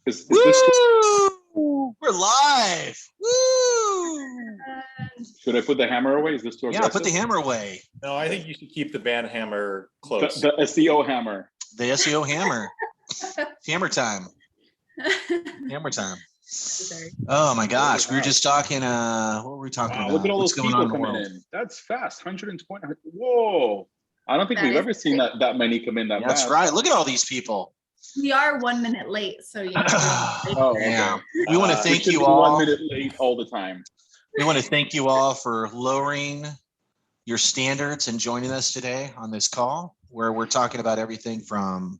Is this? Woo! We're live. Woo! Should I put the hammer away? Is this too aggressive? Yeah, put the hammer away. No, I think you should keep the band hammer close. The SEO hammer. The SEO hammer. Hammer time. Hammer time. Oh my gosh, we were just talking. What were we talking about? Look at all What's those going on people in the coming world? in. That's fast. 120. Whoa! I don't think we've ever seen that many come in that fast. That's right. Look at all these people. We are 1 minute late, so you know. Oh, okay. Yeah. We want to thank we you should be all. 1 minute late all the time. We want to thank you all for lowering your standards and joining us today on this call, where we're talking about everything from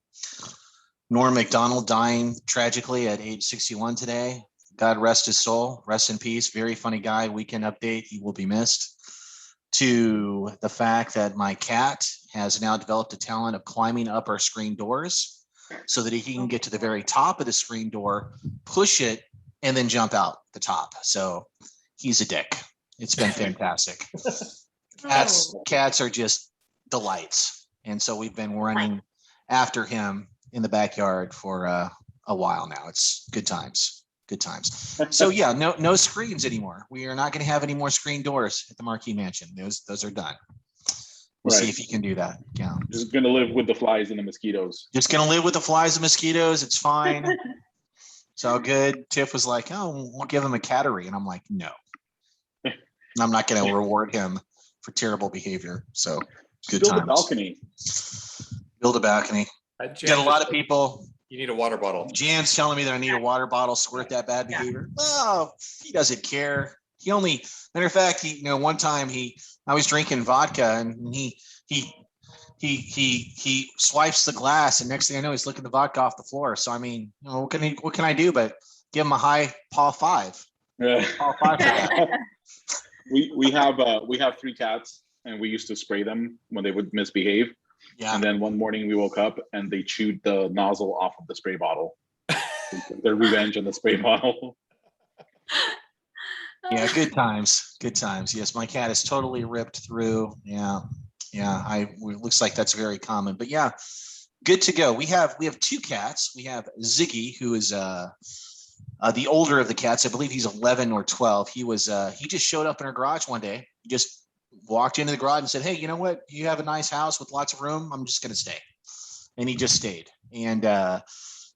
Norm Macdonald dying tragically at age 61 today. God rest his soul. Rest in peace. Very funny guy. Weekend update. He will be missed. To the fact that my cat has now developed a talent of climbing up our screen doors so that he can get to the very top of the screen door, push it, and then jump out the top. So he's a dick. It's been fantastic. Cats are just delights. And so we've been running after him in the backyard for a while now. It's good times. Good times. So yeah, no screens anymore. We are not going to have any more screen doors at the Marquee Mansion. Those are done. We'll see if you can do that. Yeah. Just gonna live with the flies and the mosquitoes. Just gonna live with the flies and mosquitoes. It's fine. It's all good. Tiff was like, "Oh, we'll give him a cattery," and I'm like, "No, I'm not gonna reward him for terrible behavior." So good times. Build a balcony. Build a balcony. Get a lot of people. You need a water bottle. Jan's telling me that I need a water bottle, squirt that bad behavior. Oh, he doesn't care. He only, matter of fact, one time I was drinking vodka and he swipes the glass, and next thing I know, he's licking the vodka off the floor. So I mean, what can I do but give him a high paw 5? Yeah. Paw 5 for that. We have 3 cats, and we used to spray them when they would misbehave. Yeah. And then one morning we woke up and they chewed the nozzle off of the spray bottle. Their revenge on the spray bottle. Yeah, good times. Good times. Yes, my cat is totally ripped through. Yeah. It looks like that's very common. But yeah, good to go. We have 2 cats. We have Ziggy, who is the older of the cats. I believe he's 11 or 12. He just showed up in our garage one day. He just walked into the garage and said, "Hey, you know what? You have a nice house with lots of room. I'm just going to stay." And he just stayed. And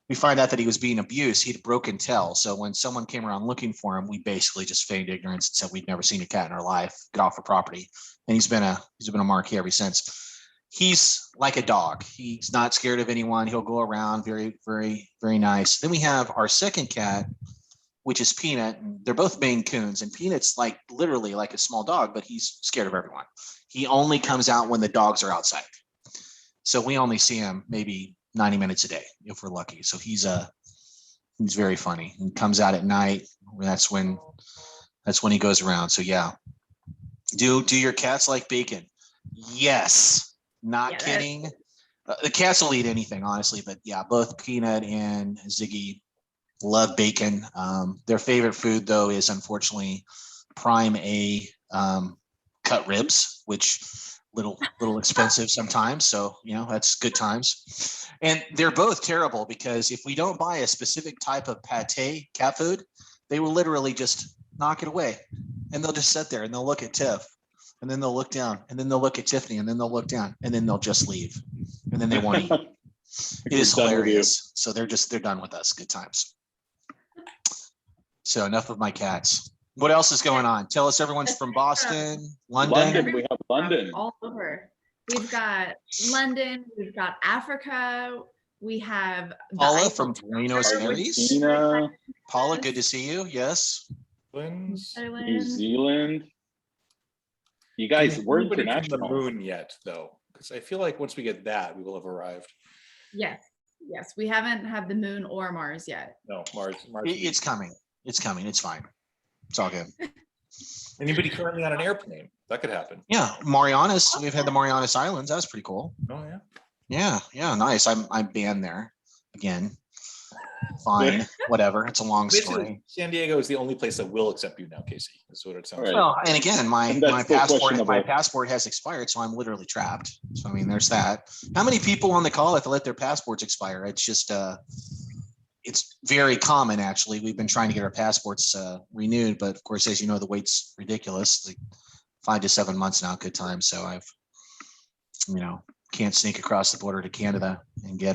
we find out that he was being abused. He'd broken tail. So when someone came around looking for him, we basically just feigned ignorance and said we'd never seen a cat in our life. Get off the property. And he's been a Marquee ever since. He's like a dog. He's not scared of anyone. He'll go around. Very, very, very nice. Then we have our second cat, which is Peanut. And they're both Maine Coons, and Peanut's literally like a small dog, but he's scared of everyone. He only comes out when the dogs are outside. So we only see him maybe 90 minutes a day if we're lucky. So he's very funny and comes out at night. That's when he goes around. So yeah. Do your cats like bacon? Yes. Not kidding. The cats will eat anything, honestly, but yeah, both Peanut and Ziggy love bacon. Their favorite food, though, is unfortunately prime A cut ribs, which little expensive sometimes. So that's good times. And they're both terrible because if we don't buy a specific type of pate cat food, they will literally just knock it away, and they'll just sit there and they'll look at Tiff, and then they'll look down, and then they'll look at Tiffany, and then they'll look down, and then they'll just leave, and then they won't eat. It is hilarious. So they're done with us. Good times. So enough of my cats. What else is going on? Tell us. Everyone's from Boston, London. We have London. All over. We've got London. We've got Africa. We have Paula from Buenos Aires. Paula, good to see you. Yes. New Zealand. You guys weren't international. The moon yet, though, because I feel like once we get that, we will have arrived. Yes. We haven't had the moon or Mars yet. No, Mars. It's coming. It's coming. It's fine. It's all good. Anybody currently on an airplane? That could happen. Yeah, Marianas. We've had the Marianas Islands. That was pretty cool. Oh yeah. Yeah, nice. I'm banned there again. fine, whatever. It's a long Basically, story. San Diego is the only place that will accept you now, Casey. That's what it sounds Right. like. Well, and again, And that's still questionable. my passport has expired, so I'm literally trapped. So I mean, there's that. How many people on the call have to let their passports expire? It's just it's very common, actually. We've been trying to get our passports renewed, but of course, as you know, the wait's ridiculous. Like 5 to 7 months now, good time. So I've, can't sneak across the border to Canada and get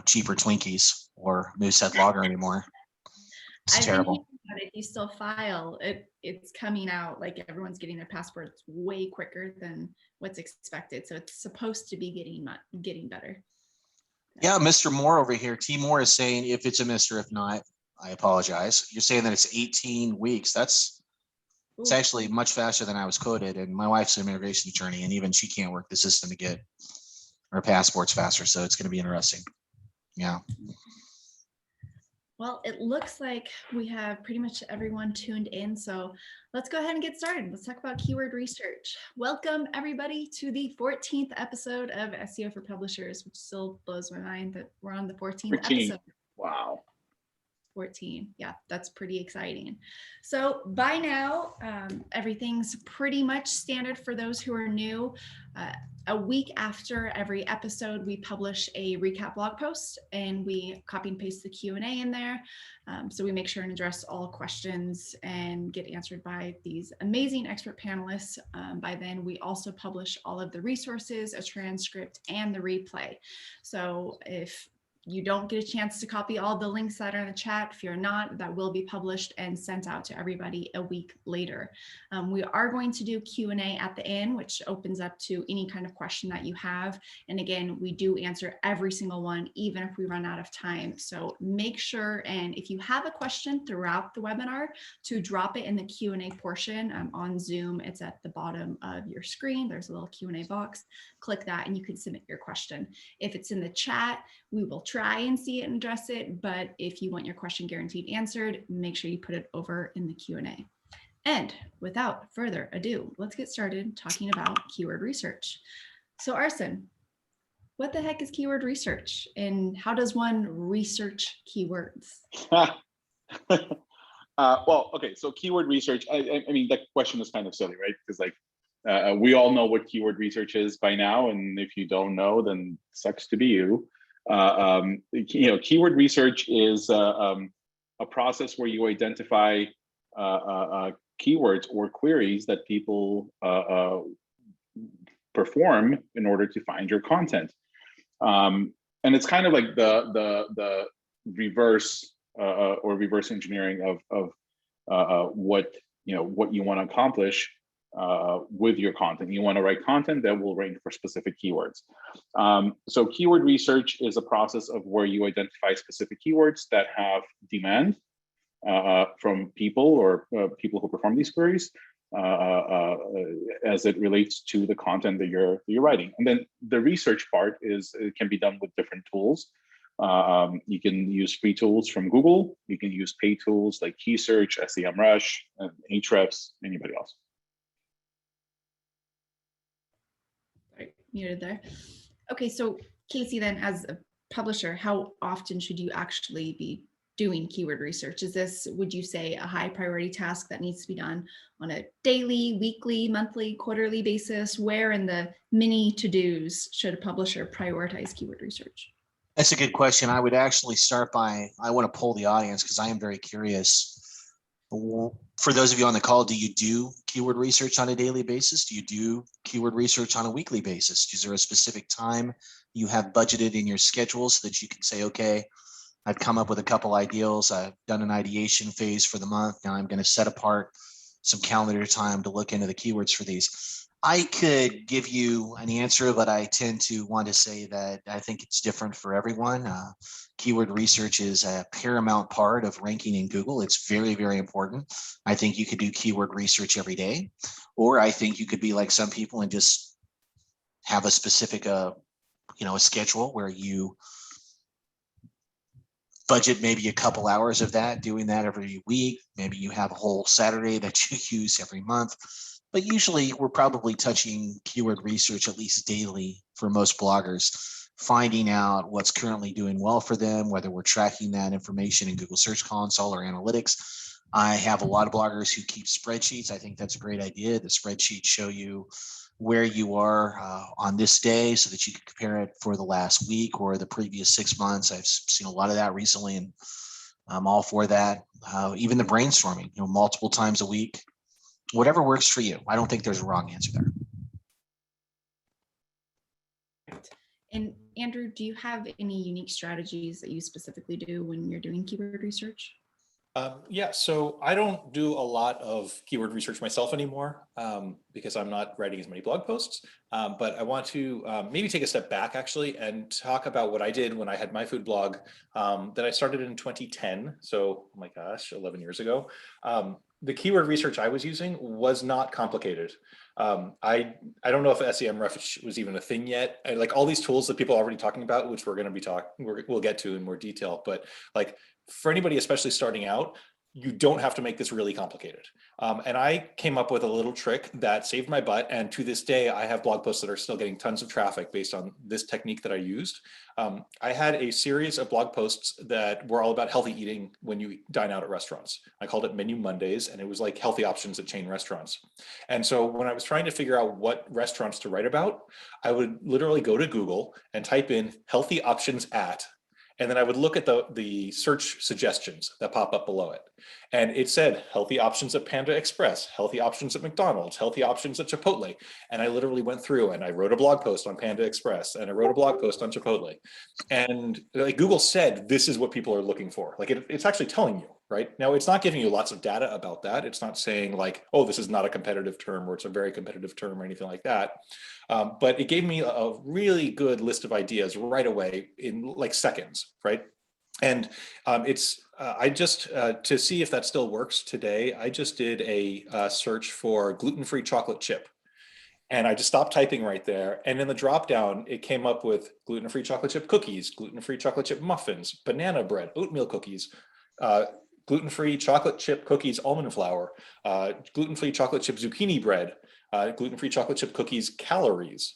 cheaper Twinkies or Moosehead Lager anymore. It's terrible. If you still file, it's coming out like everyone's getting their passports way quicker than what's expected. So it's supposed to be getting better. Yeah, Mr. Moore over here. T. Moore is saying if it's a Mr. If not, I apologize. You're saying that it's 18 weeks. It's actually much faster than I was quoted. And my wife's an immigration attorney, and even she can't work the system to get our passports faster. So it's going to be interesting. Yeah. Well, it looks like we have pretty much everyone tuned in. So let's go ahead and get started. Let's talk about keyword research. Welcome everybody to the 14th episode of SEO for Publishers, which still blows my mind that we're on the 14th episode. Wow. 14. Yeah, that's pretty exciting. So by now, everything's pretty much standard for those who are new. A week after every episode, we publish a recap blog post and we copy and paste the Q&A in there. So we make sure and address all questions and get answered by these amazing expert panelists. By then, we also publish all of the resources, a transcript, and the replay. So if you don't get a chance to copy all the links that are in the chat, fear not, that will be published and sent out to everybody a week later. We are going to do Q&A at the end, which opens up to any kind of question that you have. And again, we do answer every single one, even if we run out of time. So make sure, and if you have a question throughout the webinar, to drop it in the Q&A portion on Zoom. It's at the bottom of your screen. There's a little Q&A box. Click that and you can submit your question. If it's in the chat, we will try and see it and address it, but if you want your question guaranteed answered, make sure you put it over in the Q&A. And without further ado, let's get started talking about keyword research. So Arsen, what the heck is keyword research and how does one research keywords? Well, okay, so keyword research, I mean, that question is kind of silly, right? Because we all know what keyword research is by now, and if you don't know, then sucks to be you. Keyword research is a process where you identify keywords or queries that people perform in order to find your content. And it's kind of like the reverse or reverse engineering of what you want to accomplish with your content. You want to write content that will rank for specific keywords. So keyword research is a process of where you identify specific keywords that have demand from people or people who perform these queries as it relates to the content that you're writing. And then the research part it can be done with different tools. You can use free tools from Google. You can use paid tools like KeySearch, SEMrush, and Ahrefs, anybody else. Muted there. Okay, so Casey, then as a publisher, how often should you actually be doing keyword research? Is this, would you say, a high priority task that needs to be done on a daily, weekly, monthly, quarterly basis? Where in the mini to-dos should a publisher prioritize keyword research? That's a good question. I would actually start by, I want to poll the audience because I am very curious. For those of you on the call, do you do keyword research on a daily basis? Do you do keyword research on a weekly basis? Is there a specific time you have budgeted in your schedule so that you can say, okay, I've come up with a couple ideals. I've done an ideation phase for the month. Now I'm going to set apart some calendar time to look into the keywords for these. I could give you an answer, but I tend to want to say that I think it's different for everyone. Keyword research is a paramount part of ranking in Google. It's very, very important. I think you could do keyword research every day, or I think you could be like some people and just have a specific, a schedule where you budget maybe a couple hours of that, doing that every week. Maybe you have a whole Saturday that you use every month. But usually we're probably touching keyword research at least daily for most bloggers. finding out what's currently doing well for them, whether we're tracking that information in Google Search Console or analytics. I have a lot of bloggers who keep spreadsheets. I think that's a great idea. The spreadsheets show you where you are on this day so that you can compare it for the last week or the previous 6 months. I've seen a lot of that recently, and I'm all for that. Even the brainstorming, multiple times a week, whatever works for you. I don't think there's a wrong answer there. And Andrew, do you have any unique strategies that you specifically do when you're doing keyword research? Yeah, so I don't do a lot of keyword research myself anymore because I'm not writing as many blog posts. But I want to maybe take a step back actually and talk about what I did when I had my food blog that I started in 2010. So, oh my gosh, 11 years ago. The keyword research I was using was not complicated. I don't know if SEMrush was even a thing yet. Like all these tools that people are already talking about, which we're going to be we'll get to in more detail. But like for anybody, especially starting out, you don't have to make this really complicated. And I came up with a little trick that saved my butt. And to this day, I have blog posts that are still getting tons of traffic based on this technique that I used. I had a series of blog posts that were all about healthy eating when you dine out at restaurants. I called it Menu Mondays, and it was like healthy options at chain restaurants. And so when I was trying to figure out what restaurants to write about, I would literally go to Google and type in healthy options at, and then I would look at the search suggestions that pop up below it. And it said healthy options at Panda Express, healthy options at McDonald's, healthy options at Chipotle. And I literally went through and I wrote a blog post on Panda Express and I wrote a blog post on Chipotle. And like Google said, this is what people are looking for. Like it's actually telling you, right? Now, it's not giving you lots of data about that. It's not saying like, oh, this is not a competitive term or it's a very competitive term or anything like that. But it gave me a really good list of ideas right away in like seconds, right? And I just, to see if that still works today, I just did a search for gluten-free chocolate chip. And I just stopped typing right there. And in the dropdown, it came up with gluten-free chocolate chip cookies, gluten-free chocolate chip muffins, banana bread, oatmeal cookies, gluten-free chocolate chip cookies, almond flour, gluten-free chocolate chip zucchini bread, gluten-free chocolate chip cookies, calories,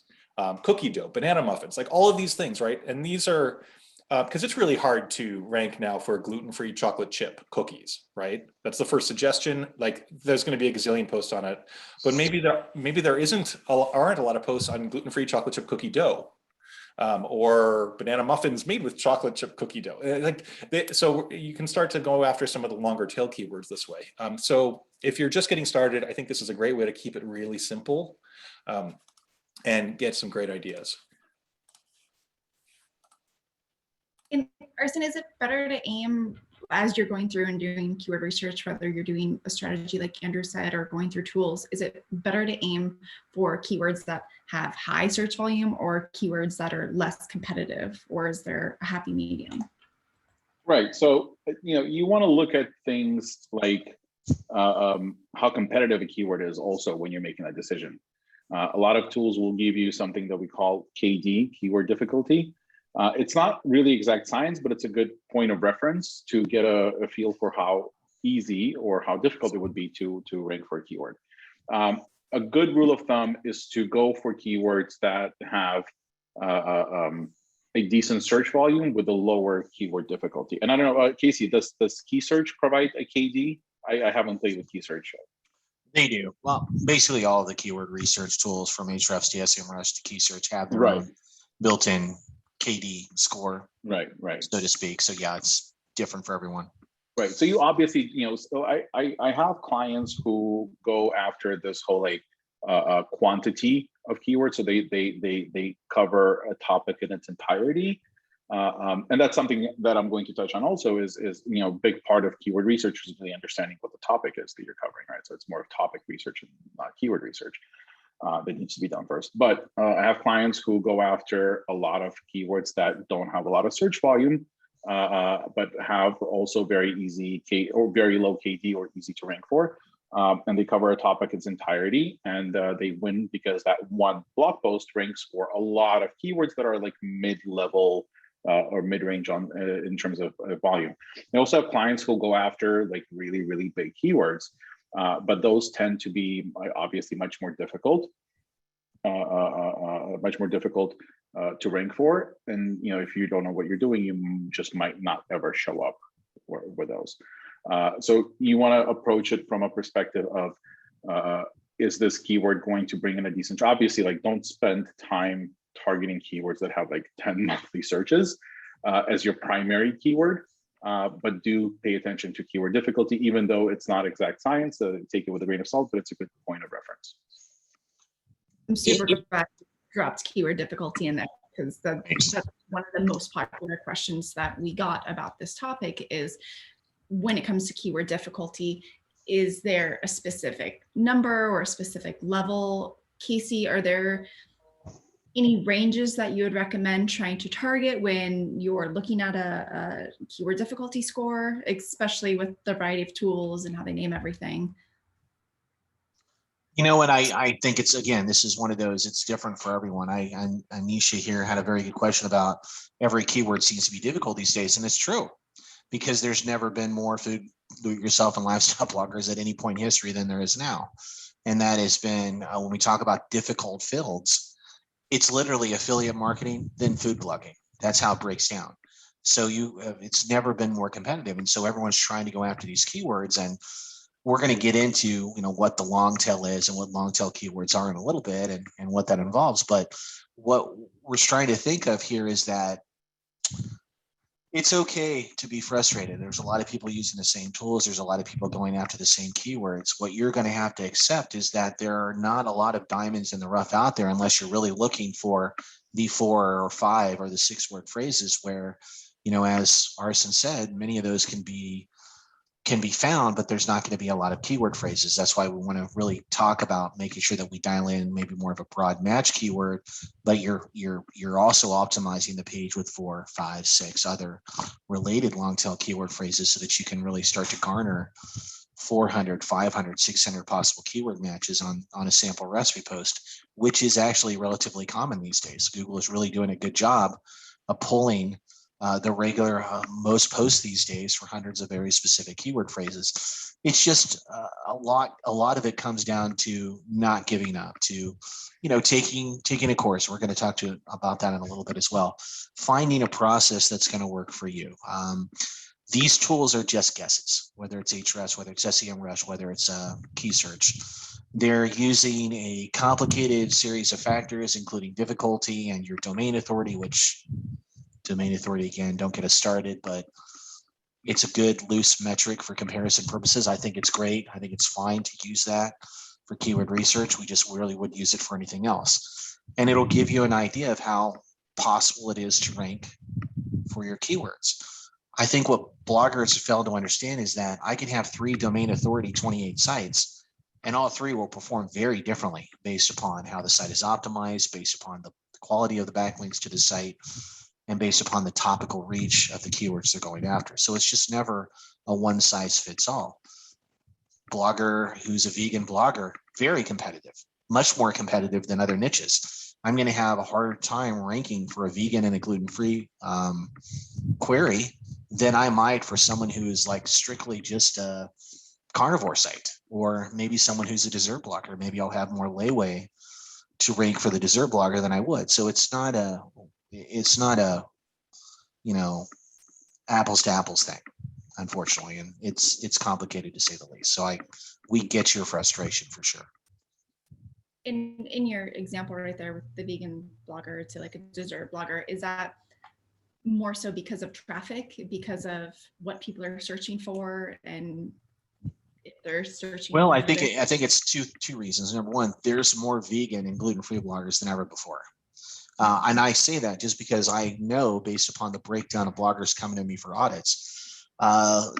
cookie dough, banana muffins, like all of these things, right? And these are, because it's really hard to rank now for gluten-free chocolate chip cookies, right? That's the first suggestion. Like there's going to be a gazillion posts on it, but maybe there aren't a lot of posts on gluten-free chocolate chip cookie dough. Or banana muffins made with chocolate chip cookie dough. So you can start to go after some of the longer tail keywords this way. So if you're just getting started, I think this is a great way to keep it really simple and get some great ideas. And Arsen, is it better to aim as you're going through and doing keyword research, whether you're doing a strategy like Andrew said, or going through tools, is it better to aim for keywords that have high search volume or keywords that are less competitive, or is there a happy medium? Right. So, you want to look at things like how competitive a keyword is also when you're making that decision. A lot of tools will give you something that we call KD, keyword difficulty. It's not really exact science, but it's a good point of reference to get a feel for how easy or how difficult it would be to rank for a keyword. A good rule of thumb is to go for keywords that have a decent search volume with a lower keyword difficulty. And I don't know, Casey, does Key Search provide a KD? I haven't played with Key Search yet. They do. Well, basically all of the keyword research tools from Ahrefs to SEMrush to Key Search have their own built-in KD score, right, so to speak. So yeah, it's different for everyone. Right. So you obviously, so I have clients who go after this whole like quantity of keywords. So they cover a topic in its entirety. And that's something that I'm going to touch on also is big part of keyword research is really understanding what the topic is that you're covering, right? So it's more of topic research and not keyword research. That needs to be done first. But I have clients who go after a lot of keywords that don't have a lot of search volume, but have also very easy or very low KD or easy to rank for. And they cover a topic in its entirety, and they win because that one blog post ranks for a lot of keywords that are like mid-level or mid-range in terms of volume. I also have clients who go after like really, really big keywords. But those tend to be obviously much more difficult to rank for. And if you don't know what you're doing, you just might not ever show up with those. So you want to approach it from a perspective of, is this keyword going to bring in a decent, obviously, like, don't spend time targeting keywords that have like 10 monthly searches as your primary keyword, but do pay attention to keyword difficulty, even though it's not exact science. Take it with a grain of salt, but it's a good point of reference. I'm super glad you dropped keyword difficulty in there, because that's one of the most popular questions that we got about this topic is, when it comes to keyword difficulty, is there a specific number or a specific level? Casey, are there any ranges that you would recommend trying to target when you're looking at a keyword difficulty score, especially with the variety of tools and how they name everything? And I think it's, again, this is one of those, it's different for everyone. Anisha here had a very good question about every keyword seems to be difficult these days. And it's true, because there's never been more food, do-it-yourself, and lifestyle bloggers at any point in history than there is now. And that has been, when we talk about difficult fields, it's literally affiliate marketing, then food blogging. That's how it breaks down. So it's never been more competitive. And so everyone's trying to go after these keywords, and we're going to get into, what the long tail is and what long tail keywords are in a little bit, and what that involves. But what we're trying to think of here is that it's okay to be frustrated. There's a lot of people using the same tools. There's a lot of people going after the same keywords. What you're going to have to accept is that there are not a lot of diamonds in the rough out there, unless you're really looking for the 4 or 5 or the 6 word phrases where, as Arsen said, many of those can be found, but there's not going to be a lot of keyword phrases. That's why we want to really talk about making sure that we dial in maybe more of a broad match keyword, but you're also optimizing the page with 4, 5, 6 other related long tail keyword phrases, so that you can really start to garner 400, 500, 600 possible keyword matches on a sample recipe post, which is actually relatively common these days. Google is really doing a good job of pulling the regular most posts these days for hundreds of very specific keyword phrases. It's just a lot of it comes down to not giving up, to taking a course. We're going to talk about that in a little bit as well. Finding a process that's going to work for you. These tools are just guesses, whether it's Ahrefs, whether it's SEMrush, whether it's key search. They're using a complicated series of factors, including difficulty and your domain authority, which domain authority, again, don't get us started, but it's a good loose metric for comparison purposes. I think it's great. I think it's fine to use that for keyword research. We just really wouldn't use it for anything else. And it'll give you an idea of how possible it is to rank for your keywords. I think what bloggers fail to understand is that I can have 3 domain authority 28 sites, and all 3 will perform very differently based upon how the site is optimized, based upon the quality of the backlinks to the site, and based upon the topical reach of the keywords they're going after. So it's just never a one size fits all. Blogger who's a vegan blogger, very competitive, much more competitive than other niches. I'm going to have a harder time ranking for a vegan and a gluten-free query than I might for someone who is like strictly just a carnivore site, or maybe someone who's a dessert blogger. Maybe I'll have more leeway to rank for the dessert blogger than I would. So it's not a apples to apples thing, unfortunately, and it's complicated to say the least. So we get your frustration for sure. In your example right there with the vegan blogger to like a dessert blogger, is that more so because of traffic, because of what people are searching for, and if they're searching? Well, I think it's two reasons. Number one, there's more vegan and gluten-free bloggers than ever before. And I say that just because I know, based upon the breakdown of bloggers coming to me for audits,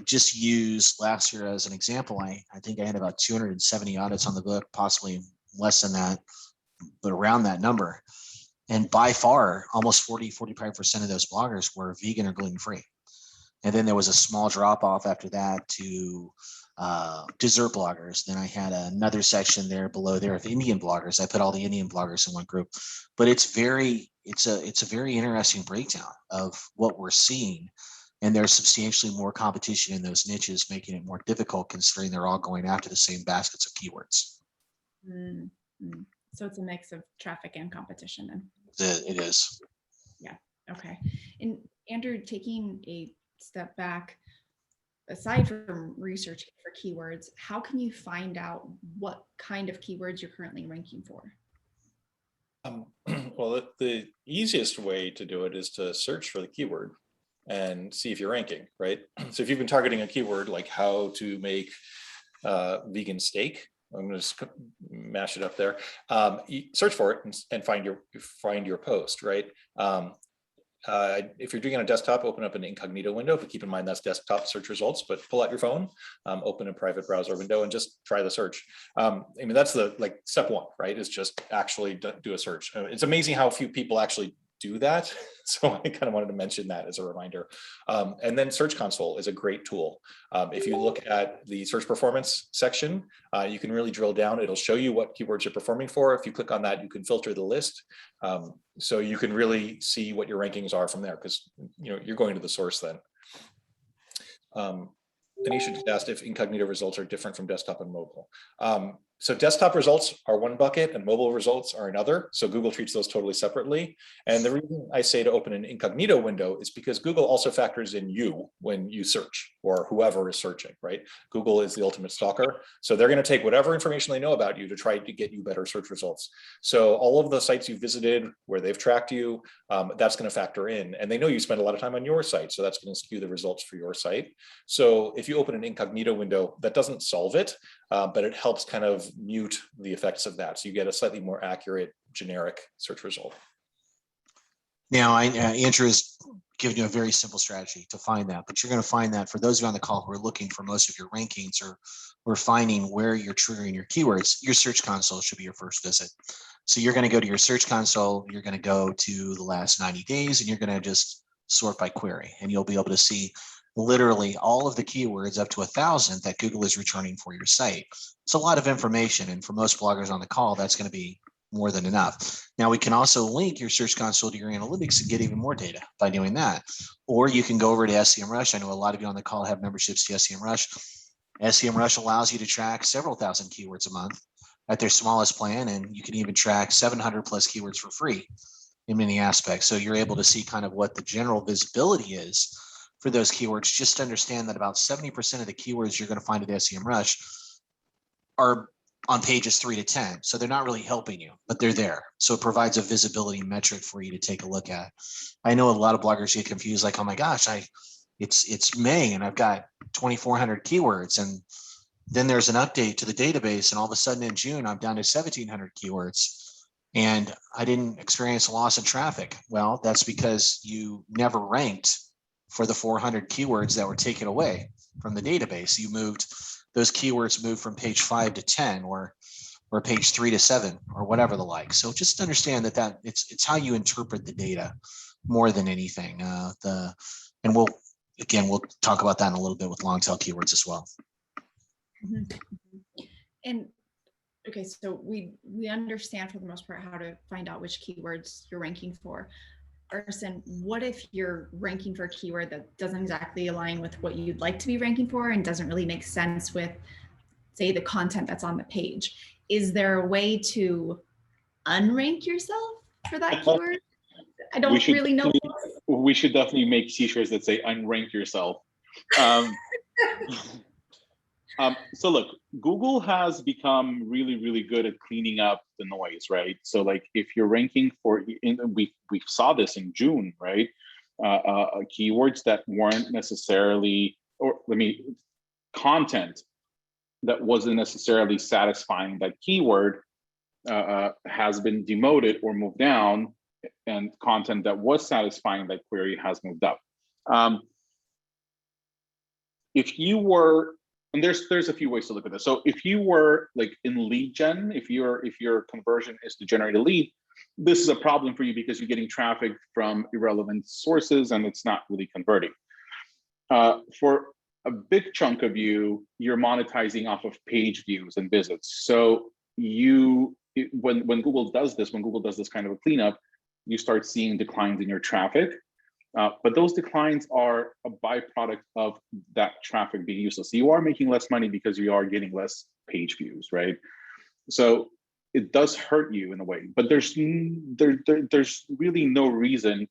just use last year as an example. I think I had about 270 audits on the book, possibly less than that, but around that number. And by far, almost 45% of those bloggers were vegan or gluten-free. And then there was a small drop off after that to dessert bloggers. Then I had another section there below there of Indian bloggers. I put all the Indian bloggers in one group, but it's a very interesting breakdown of what we're seeing. And there's substantially more competition in those niches, making it more difficult considering they're all going after the same baskets of keywords. So it's a mix of traffic and competition then. It is. Yeah. Okay. And Andrew, taking a step back, aside from researching for keywords, how can you find out what kind of keywords you're currently ranking for? Well, the easiest way to do it is to search for the keyword and see if you're ranking, right? So if you've been targeting a keyword like how to make vegan steak, I'm going to just mash it up there. You search for it and find your post, right? If you're doing it on a desktop, open up an incognito window, but keep in mind that's desktop search results, but pull out your phone, open a private browser window and just try the search. I mean, that's the step one, right? Is just actually do a search. It's amazing how few people actually do that. So I kind of wanted to mention that as a reminder. And then Search Console is a great tool. If you look at the search performance section, you can really drill down. It'll show you what keywords you're performing for. If you click on that, you can filter the list. So you can really see what your rankings are from there, because you're going to the source then. Anisha just asked if incognito results are different from desktop and mobile. So desktop results are one bucket and mobile results are another. So Google treats those totally separately. And the reason I say to open an incognito window is because Google also factors in you when you search, or whoever is searching, right? Google is the ultimate stalker. So they're going to take whatever information they know about you to try to get you better search results. So all of the sites you visited where they've tracked you, that's going to factor in. And they know you spend a lot of time on your site. So that's going to skew the results for your site. So if you open an incognito window, that doesn't solve it, but it helps kind of mute the effects of that. So you get a slightly more accurate generic search result. Now, Andrew has given you a very simple strategy to find that, but you're going to find that for those of you on the call who are looking for most of your rankings or finding where you're triggering your keywords, your Search Console should be your first visit. So you're going to go to your Search Console, you're going to go to the last 90 days, and you're going to just sort by query, and you'll be able to see literally all of the keywords up to 1,000 that Google is returning for your site. It's a lot of information, and for most bloggers on the call, that's going to be more than enough. Now, we can also link your Search Console to your analytics and get even more data by doing that. Or you can go over to SEMrush. I know a lot of you on the call have memberships to SEMrush. SEMrush allows you to track several thousand keywords a month at their smallest plan, and you can even track 700 plus keywords for free in many aspects. So you're able to see kind of what the general visibility is for those keywords. Just understand that about 70% of the keywords you're going to find at SEMrush are on pages 3 to 10. So they're not really helping you, but they're there. So it provides a visibility metric for you to take a look at. I know a lot of bloggers get confused, like, oh my gosh, it's May and I've got 2,400 keywords. And then there's an update to the database. And all of a sudden in June, I'm down to 1,700 keywords. And I didn't experience a loss in traffic. Well, that's because you never ranked for the 400 keywords that were taken away from the database. Those keywords moved from page 5 to 10 or page 3 to 7 or whatever the like. So just understand that it's how you interpret the data more than anything. And we'll talk about that in a little bit with long tail keywords as well. Mm-hmm. And okay, so we understand for the most part how to find out which keywords you're ranking for. Arson, what if you're ranking for a keyword that doesn't exactly align with what you'd like to be ranking for and doesn't really make sense with, say, the content that's on the page? Is there a way to unrank yourself for that keyword? I don't really know. We should definitely make t-shirts that say unrank yourself. So look, Google has become really, really good at cleaning up the noise, right? So like if you're ranking for, we saw this in June, right? Keywords that weren't necessarily, content that wasn't necessarily satisfying that keyword has been demoted or moved down, and content that was satisfying that query has moved up. If you were, and there's a few ways to look at this. So if you were like in lead gen, if your conversion is to generate a lead, this is a problem for you because you're getting traffic from irrelevant sources and it's not really converting. For a big chunk of you're monetizing off of page views and visits. So when Google does this kind of a cleanup, you start seeing declines in your traffic. But those declines are a byproduct of that traffic being useless. So you are making less money because you are getting less page views, right? So it does hurt you in a way. But there's really no reason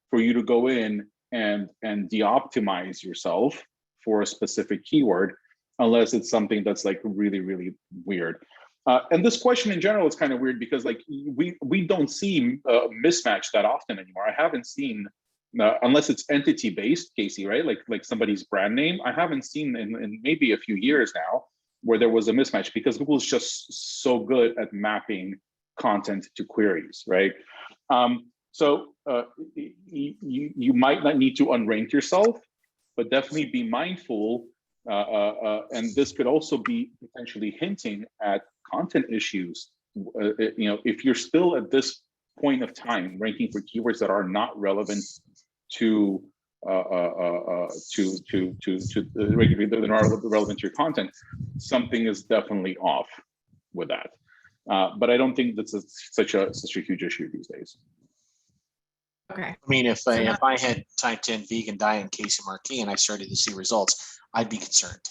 for you to go in and de-optimize yourself for a specific keyword, unless it's something that's like really, really weird. And this question in general is kind of weird because like we don't see mismatch that often anymore. I haven't seen, unless it's entity based, Casey, right? Like somebody's brand name. I haven't seen in maybe a few years now where there was a mismatch, because Google is just so good at mapping content to queries, right? So you might not need to unrank yourself, but definitely be mindful. And this could also be potentially hinting at content issues. If you're still at this point of time ranking for keywords that are not relevant to regularly relevant to your content, something is definitely off with that. But I don't think that's such a huge issue these days. Okay. I mean, if I had typed in vegan diet and Casey Marquis and I started to see results, I'd be concerned.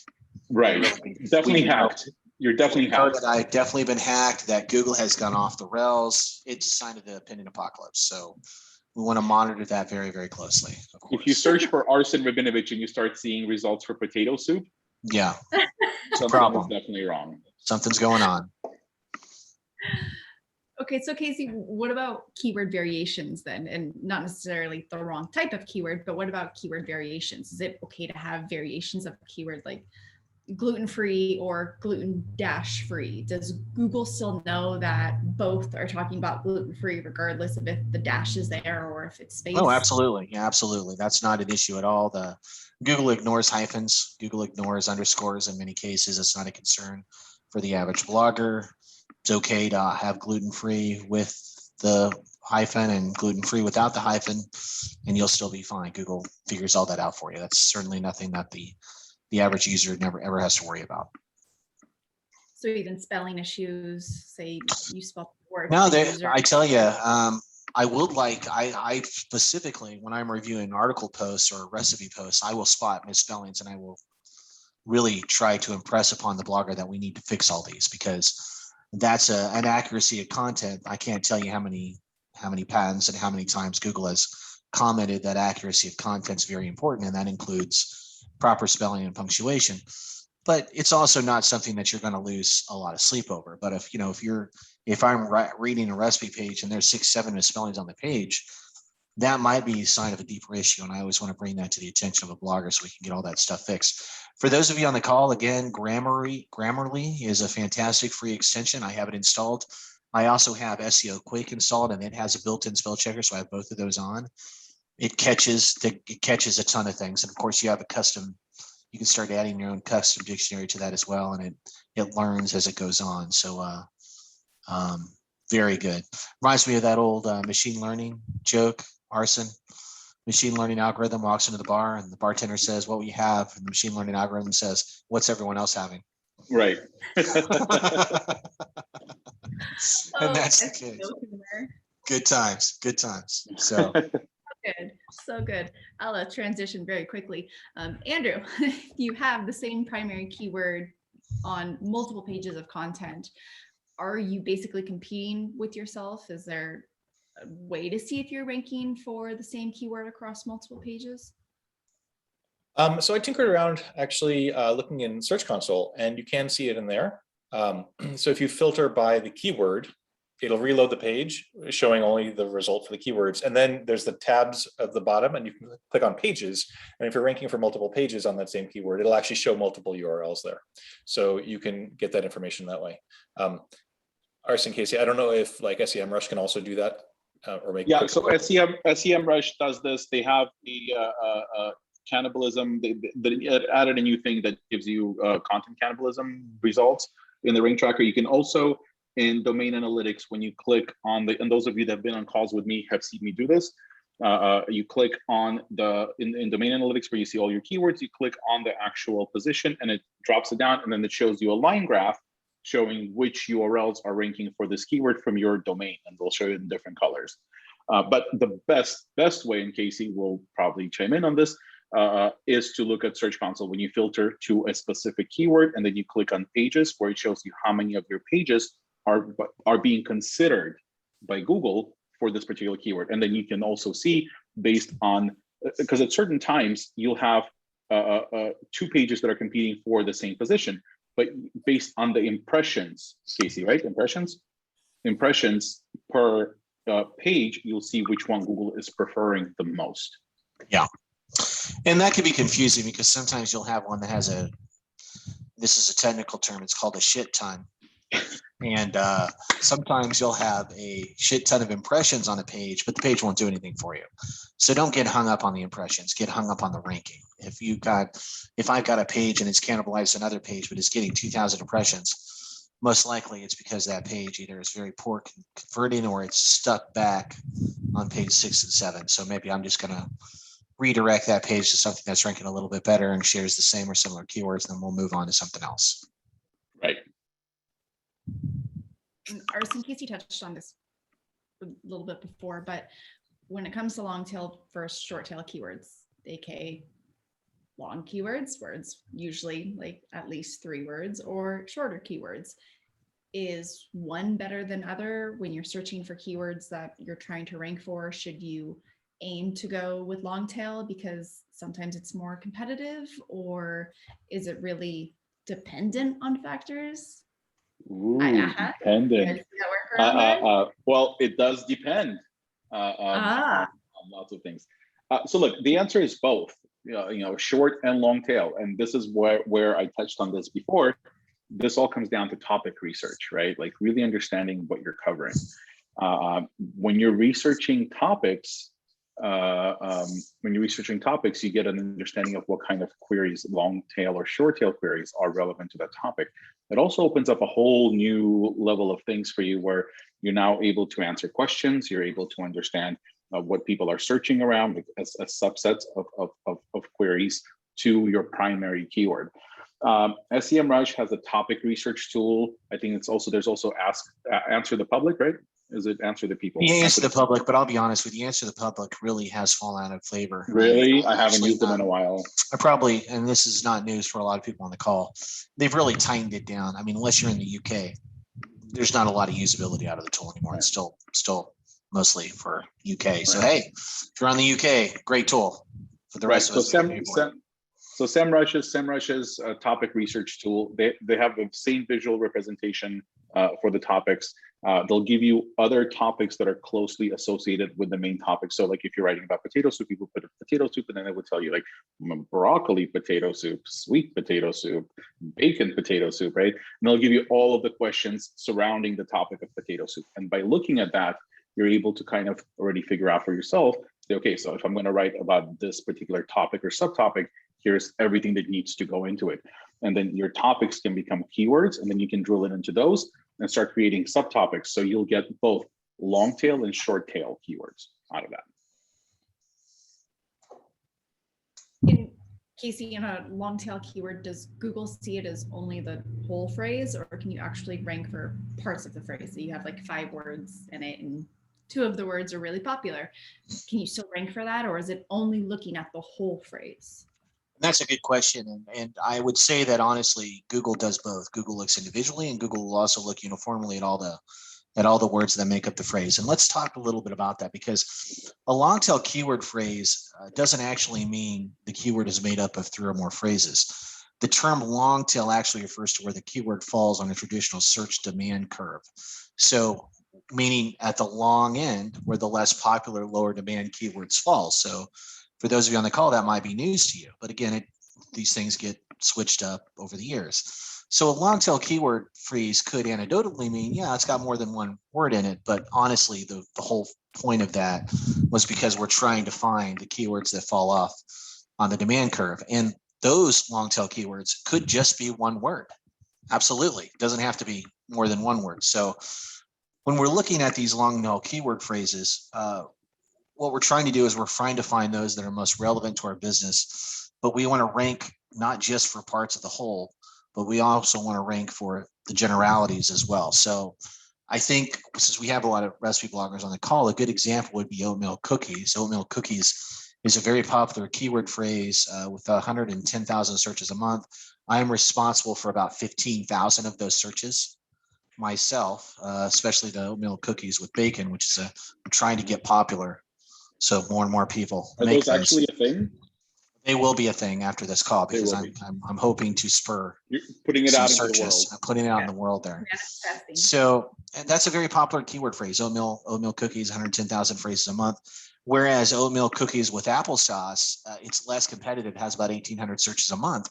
Right. Definitely hacked. You're definitely hacked. I've definitely been hacked, that Google has gone off the rails. It's a sign of the opinion apocalypse. So we want to monitor that very, very closely. Of course. If you search for Arsen Rabinovich and you start seeing results for potato soup, yeah, something is definitely wrong. Something's going on. Okay, so Casey, what about keyword variations then? And not necessarily the wrong type of keyword, but what about keyword variations? Is it okay to have variations of a keyword like gluten-free or gluten-free? Does Google still know that both are talking about gluten-free regardless of if the dash is there or if it's space? Oh, absolutely. Yeah, absolutely. That's not an issue at all. Google ignores hyphens. Google ignores underscores in many cases. It's not a concern for the average blogger. It's okay to have gluten-free with the hyphen and gluten-free without the hyphen, and you'll still be fine. Google figures all that out for you. That's certainly nothing that the average user never ever has to worry about. So even spelling issues, say you spell the word. No, I tell you, I specifically, when I'm reviewing article posts or recipe posts, I will spot misspellings and I will really try to impress upon the blogger that we need to fix all these, because that's an accuracy of content. I can't tell you how many patents and how many times Google has commented that accuracy of content is very important, and that includes proper spelling and punctuation. But it's also not something that you're going to lose a lot of sleep over. But if I'm reading a recipe page and there's 6-7 misspellings on the page, that might be a sign of a deeper issue. And I always want to bring that to the attention of a blogger so we can get all that stuff fixed. For those of you on the call, again, Grammarly is a fantastic free extension. I have it installed. I also have SEO Quick installed, and it has a built-in spell checker, so I have both of those on. It catches a ton of things. And of course, you have you can start adding your own custom dictionary to that as well, and it learns as it goes on. So very good. Reminds me of that old machine learning joke, Arsen. Machine learning algorithm walks into the bar and the bartender says, "What will you have?" And the machine learning algorithm says, "What's everyone else having?" Right. And that's the case. Good times. So so good. I'll transition very quickly. Andrew, you have the same primary keyword on multiple pages of content. Are you basically competing with yourself? Is there a way to see if you're ranking for the same keyword across multiple pages? So I tinkered around actually looking in Search Console, and you can see it in there. So if you filter by the keyword, it'll reload the page showing only the result for the keywords. And then there's the tabs at the bottom, and you can click on pages. And if you're ranking for multiple pages on that same keyword, it'll actually show multiple URLs there. So you can get that information that way. Arsen, Casey, I don't know if like SEMrush can also do that. Or make so SEMrush does this. They have the cannibalism. They added a new thing that gives you content cannibalism results in the rank tracker. You can also, in domain analytics, when you click on and those of you that have been on calls with me have seen me do this. You click on in domain analytics where you see all your keywords. You click on the actual position, and it drops it down, and then it shows you a line graph showing which URLs are ranking for this keyword from your domain, and they'll show you in different colors. But the best way, and Casey will probably chime in on this, is to look at Search Console when you filter to a specific keyword, and then you click on pages, where it shows you how many of your pages are being considered by Google for this particular keyword. And then you can also see based on, because at certain times you'll have 2 pages that are competing for the same position, but based on the impressions, Casey, right? Impressions per page, you'll see which one Google is preferring the most. Yeah. And that can be confusing because sometimes you'll have one that has this is a technical term, it's called a shit ton. And sometimes you'll have a shit ton of impressions on a page, but the page won't do anything for you. So don't get hung up on the impressions, get hung up on the ranking. If I've got a page and it's cannibalized another page, but it's getting 2,000 impressions, most likely it's because that page either is very poor converting or it's stuck back on page 6 and 7. So maybe I'm just going to redirect that page to something that's ranking a little bit better and shares the same or similar keywords, and then we'll move on to something else. Right. Arson, Casey touched on this a little bit before, but when it comes to long tail versus short tail keywords, aka long keywords, words usually like at least 3 words, or shorter keywords, is one better than other when you're searching for keywords that you're trying to rank for? Should you aim to go with long tail because sometimes it's more competitive, or is it really dependent on factors? Ooh, dependent. Well, it does depend on lots of things. So look, the answer is both, short and long tail. And this is where I touched on this before. This all comes down to topic research, right? Like really understanding what you're covering. When you're researching topics, you get an understanding of what kind of queries, long tail or short tail queries, are relevant to that topic. It also opens up a whole new level of things for you where you're now able to answer questions. You're able to understand what people are searching around as subsets of queries to your primary keyword. SEMrush has a topic research tool. I think there's also Answer the Public, right? Is it Answer the People? Yeah, Answer the Public, but I'll be honest with you, Answer the Public really has fallen out of favor. Really? I haven't used them in a while. And this is not news for a lot of people on the call, they've really tightened it down. I mean, unless you're in the UK, there's not a lot of usability out of the tool anymore. Right. It's still mostly for UK. Right. So hey, if you're on the UK, great tool. For the rest of us. So SEMrush's topic research tool, they have the same visual representation for the topics. They'll give you other topics that are closely associated with the main topic. So like if you're writing about potato soup, you would put a potato soup, and then it would tell you like broccoli potato soup, sweet potato soup, bacon potato soup, right? And they'll give you all of the questions surrounding the topic of potato soup. And by looking at that, you're able to kind of already figure out for yourself, okay, so if I'm going to write about this particular topic or subtopic, here's everything that needs to go into it. And then your topics can become keywords, and then you can drill it into those and start creating subtopics. So you'll get both long tail and short tail keywords out of that. In Casey, in a long tail keyword, does Google see it as only the whole phrase, or can you actually rank for parts of the phrase? So you have like 5 words in it and 2 of the words are really popular. Can you still rank for that, or is it only looking at the whole phrase? That's a good question. And I would say that honestly, Google does both. Google looks individually, and Google will also look uniformly at all the words that make up the phrase. And let's talk a little bit about that, because a long tail keyword phrase doesn't actually mean the keyword is made up of 3 or more phrases. The term long tail actually refers to where the keyword falls on a traditional search demand curve. So meaning at the long end where the less popular, lower demand keywords fall. So for those of you on the call, that might be news to you. But again, these things get switched up over the years. So a long tail keyword phrase could anecdotally mean, yeah, it's got more than 1 word in it. But honestly, the whole point of that was because we're trying to find the keywords that fall off on the demand curve. And those long tail keywords could just be 1 word. Absolutely. It doesn't have to be more than 1 word. So when we're looking at these long tail keyword phrases, what we're trying to do is we're trying to find those that are most relevant to our business, but we want to rank not just for parts of the whole, but we also want to rank for the generalities as well. So I think since we have a lot of recipe bloggers on the call, a good example would be oatmeal cookies. Oatmeal cookies is a very popular keyword phrase with 110,000 searches a month. I am responsible for about 15,000 of those searches. myself, especially the oatmeal cookies with bacon, which is I'm trying to get popular. So more and more people Are make those actually a thing? They will be a thing after this call because They will I'm hoping to spur You're putting it some out into the searches. world. I'm putting it out in the world there. Manifesting. So and that's a very popular keyword phrase. Oatmeal cookies, 110,000 phrases a month. Whereas oatmeal cookies with applesauce, it's less competitive. It has about 1,800 searches a month,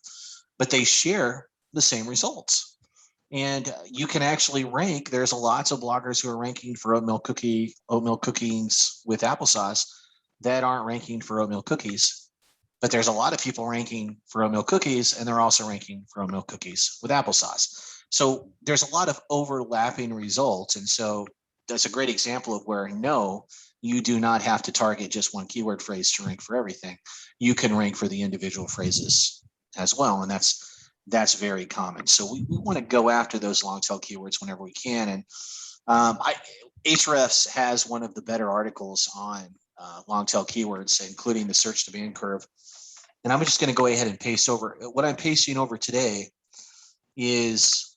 but they share the same results. And you can actually rank. There's lots of bloggers who are ranking for oatmeal cookies with applesauce that aren't ranking for oatmeal cookies. But there's a lot of people ranking for oatmeal cookies, and they're also ranking for oatmeal cookies with applesauce. So there's a lot of overlapping results. And so that's a great example of where, no, you do not have to target just one keyword phrase to rank for everything. You can rank for the individual phrases as well. And that's very common. So we want to go after those long tail keywords whenever we can. And Ahrefs has one of the better articles on long tail keywords, including the search demand curve. And I'm just going to go ahead and paste over. What I'm pasting over today is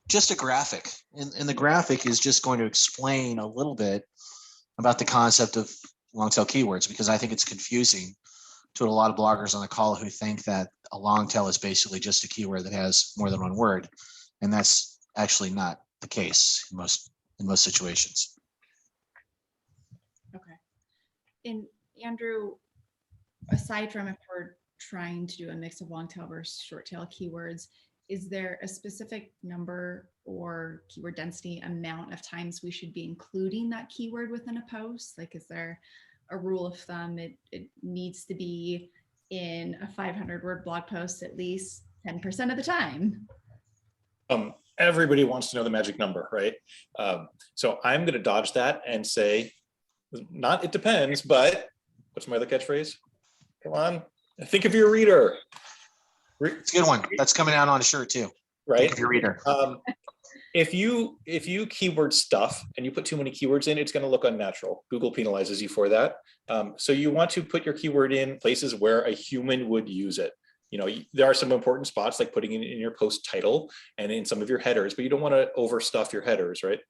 just a graphic. And the graphic is just going to explain a little bit about the concept of long tail keywords, because I think it's confusing to a lot of bloggers on the call who think that a long tail is basically just a keyword that has more than one word. And that's actually not the case in most situations. Okay. And Andrew, aside from if we're trying to do a mix of long tail versus short tail keywords, is there a specific number or keyword density amount of times we should be including that keyword within a post? Like, is there a rule of thumb? It needs to be in a 500-word blog post at least 10% of the time. Everybody wants to know the magic number, right? So I'm going to dodge that and say, not it depends, but what's my other catchphrase? Come on, think of your reader. It's a good one. That's coming out on a shirt too. Right? Think of your reader. If you keyword stuff and you put too many keywords in, it's going to look unnatural. Google penalizes you for that. So you want to put your keyword in places where a human would use it. You know, there are some important spots like putting it in your post title and in some of your headers, but you don't want to overstuff your headers, right?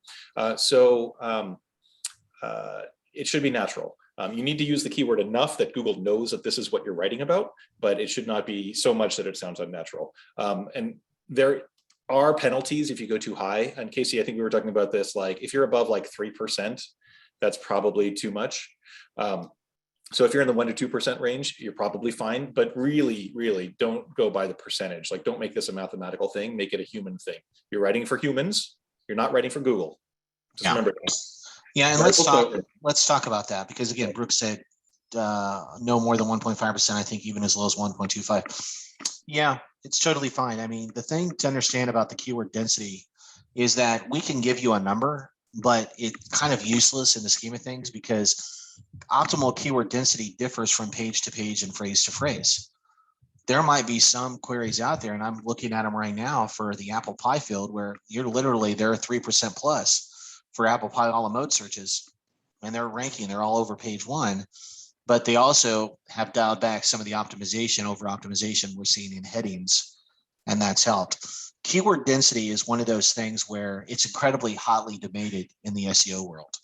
It should be natural. You need to use the keyword enough that Google knows that this is what you're writing about, but it should not be so much that it sounds unnatural. And there are penalties if you go too high. And Casey, I think we were talking about this, like if you're above like 3%, that's probably too much. So if you're in the 1% to 2% range, you're probably fine, but really, really don't go by the percentage. Like, don't make this a mathematical thing, make it a human thing. You're writing for humans, you're not writing for Google. Just remember that. Yeah, and let's talk about that, because again, Brooke said no more than 1.5%, I think even as low as 1.25. Yeah, it's totally fine. I mean, the thing to understand about the keyword density is that we can give you a number, but it's kind of useless in the scheme of things, because optimal keyword density differs from page to page and phrase to phrase. There might be some queries out there, and I'm looking at them right now for the apple pie field, where you're literally, they're 3% plus for apple pie a la mode searches, and they're ranking, they're all over page one, but they also have dialed back some of the optimization, over optimization we're seeing in headings, and that's helped. Keyword density is one of those things where it's incredibly hotly debated in the SEO world.